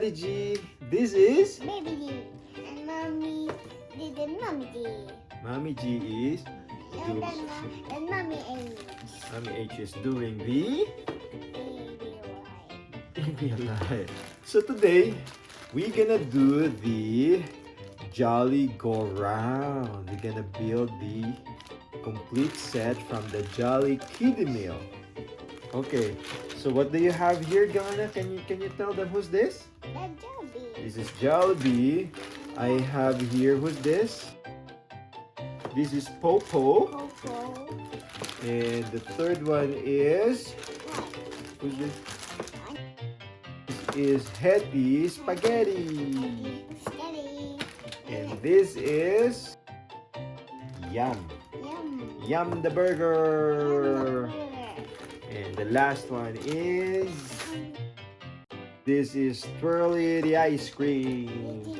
Daddy G. This is Baby G. And Mommy did the Mommy G. Mommy G is And then Mommy A. Mommy H is doing the Baby Y. Alive. So today we're gonna do the Jolly Go Round. We're gonna build the complete set from the Jolly Kiddie Meal. Okay, so what do you have here, Ghana? Can you tell them who's this? That's Jollibee. This is Jollibee. I have here, who's this? This is Popo. Popo. And the third one is, who's this? This is Hetty Spaghetti. Spaghetti. And this is Yum. Yum. Yum the burger. And the last one is, this is Twirly the ice cream.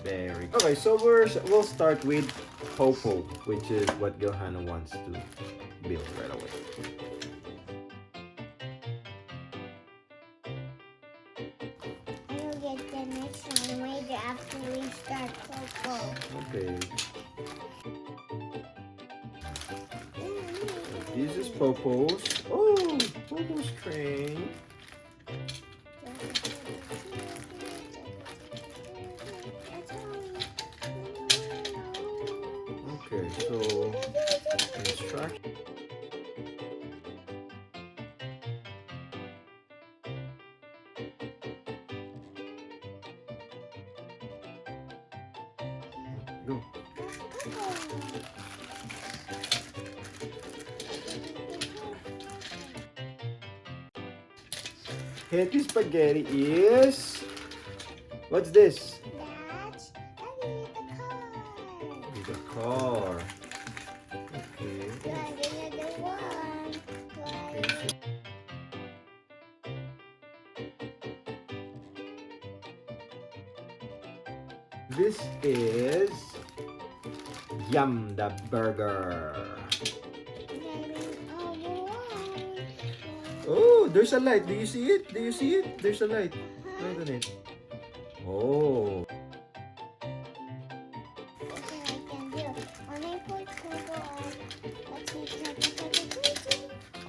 Very good. Okay, so we'll start with Popo, which is what Johanna wants to build right away. I will get the next one later after we start Popo. Okay. This is Popo's. Oh, Popo's train. Okay, so instruction. Go. Hetty Spaghetti is, what's this? That's the car. The car. Okay. Driving the one. Okay. This is Yum the burger. Oh, there's a light. Do you see it? Do you see it? There's a light. Light on it. Oh.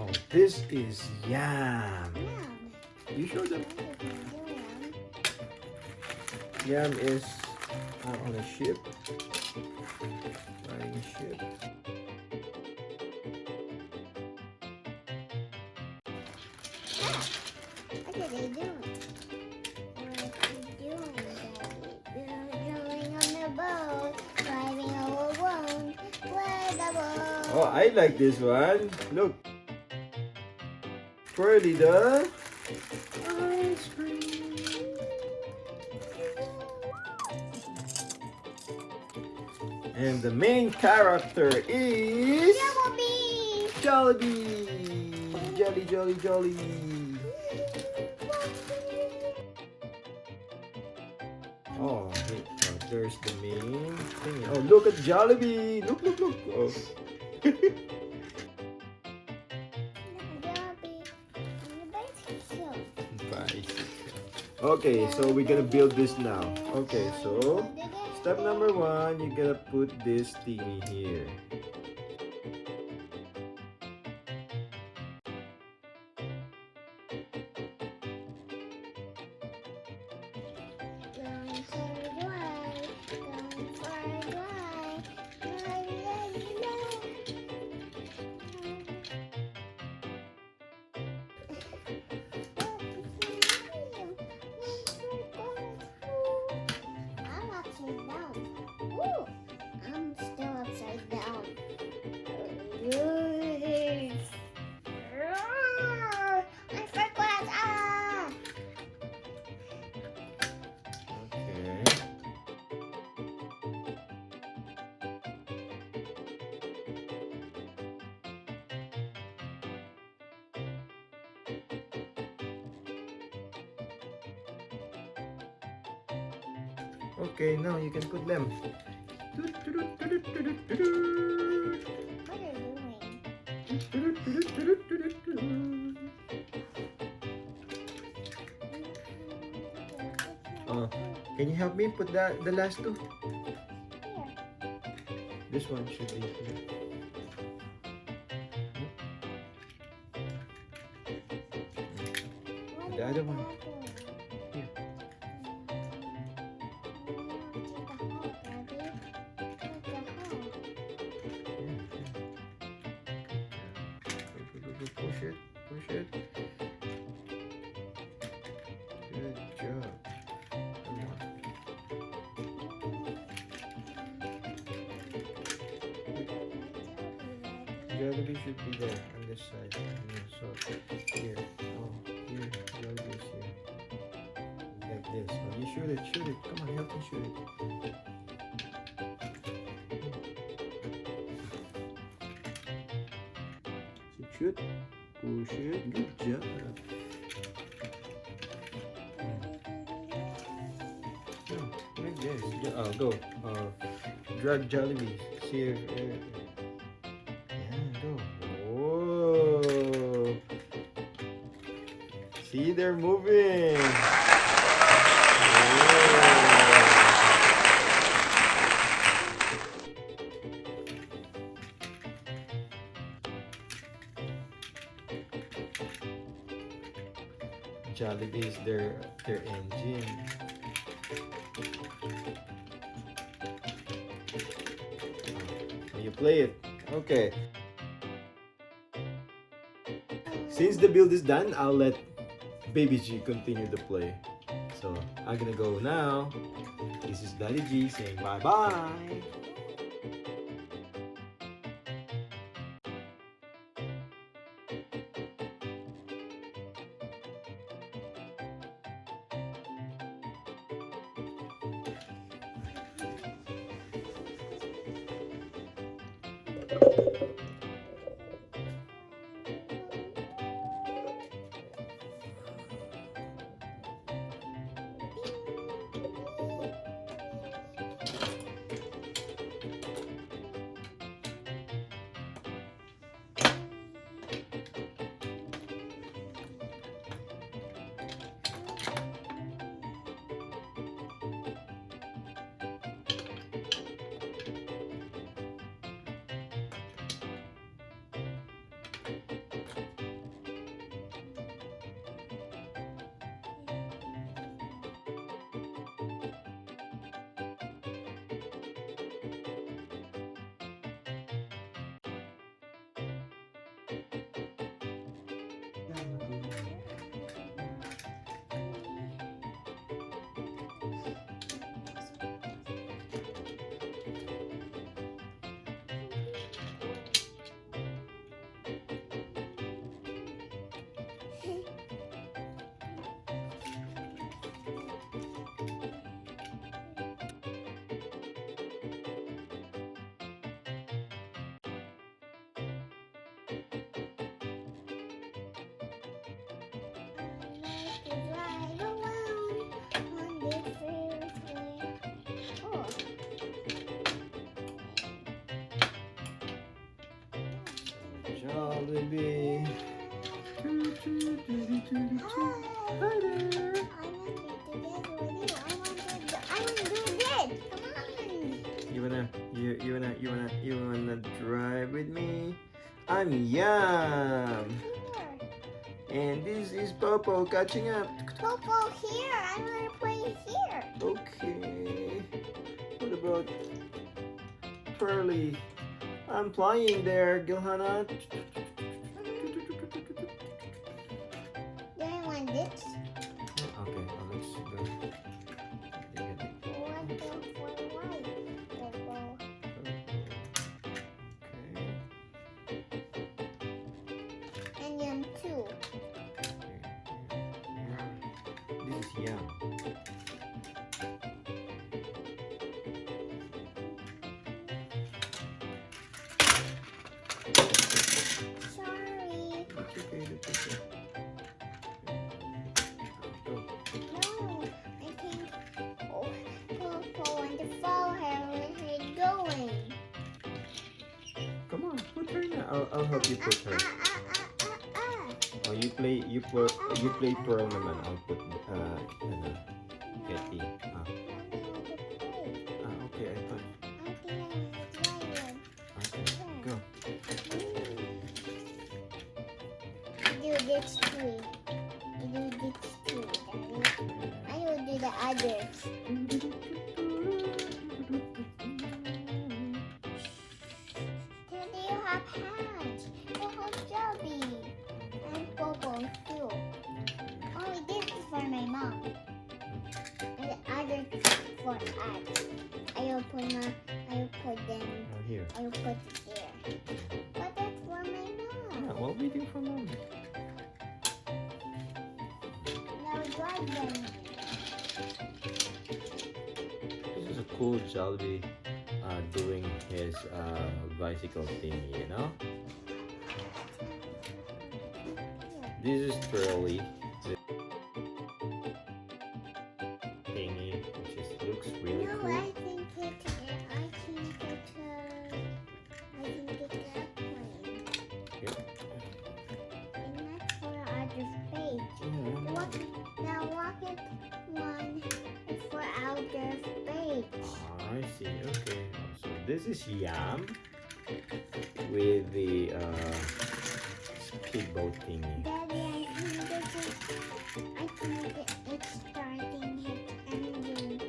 Oh, this is Yum. You show them. Yum is on a ship. Flying a ship. What are they doing? What are they doing, Daddy? They're rowing on the boat, driving along with the boat. Oh, I like this one. Look. Twirly the ice cream. And the main character is Jollibee! Jollibee. Jolly, jolly, jolly. Oh, wait, oh, there's the main thing. Oh, look at Jollibee. Look, look, look. Oh. Bicycle. Okay, so we're gonna build this now. Okay, so step number one, you gotta put this thingy here. I'm still upside down. I forgot. Okay. Okay, now you can put them. What are you doing? Can you help me put the last two? Here. This one should be here. What The other about one. that one? Here. Push it. Push it. Good job. Come on. Jollibee should be there on this side. Yeah, so here. Oh, here. Jollibee's here. Like this. Oh, you shoot it. Shoot it. Come on, help me shoot it. So shoot. Push it. Good job. No, like this. Oh, go. Drag Jollibee. See if. Yeah, go. Whoa. See, they're moving. Jollibee is their engine. You play it. Okay. Since the build is done, I'll let Baby G continue to play. So I'm gonna go now. This is Daddy G saying bye-bye. Jollibee. Hi there. You wanna drive with me? I'm Yum. And this is Popo catching up. Popo here. I want to play here. Okay. What about Pearly? I'm flying there, Gilhana. Do I want this? Okay, let's go. What the for white? Popo. Okay. And Yum too. This is Yum. Sorry. It's okay, it's okay. Go. No, I think Popo want to follow her where she's going. Come on, put her now. I'll help you put her. Oh, you play Pearl naman. I'll put Kiddie. put them. Oh, here. I'll put it there. But that's for my mom. Yeah, we'll be doing for mom. Now drive them. This is a cool Jollibee doing his bicycle thingy, you know? This is Twirly. Thingy, which is, looks really No, cool. I think it's airplane. Yep. And that's for outer space. Yeah. Now rocket one is for outer space. I see. Okay. So this is Yam with the speedboat thingy. Daddy, I think it's starting its engine.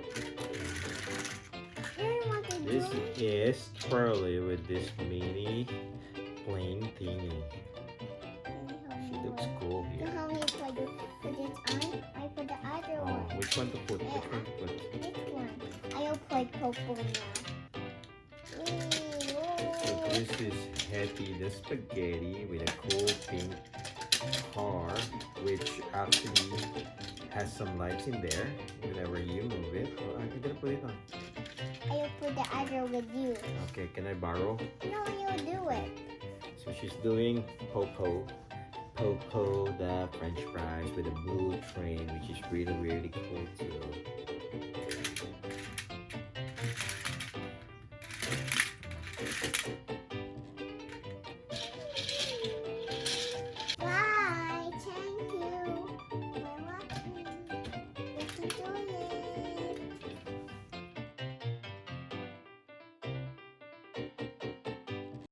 Here's what it's This doing. is Twirly with this mini plane thingy. She looks cool So here. how many put this on? I put the other Oh, one. which one to put? Which one to put? This one. I'll put purple now. So this is Hetty the spaghetti with a cool pink car, which actually has some lights in there. Whenever you move it, oh, I'm gonna put it on. I'll put the other with you. Okay, can I borrow? No, you do it. So she's doing Popo, the French fries with a blue train, which is really, really cool too.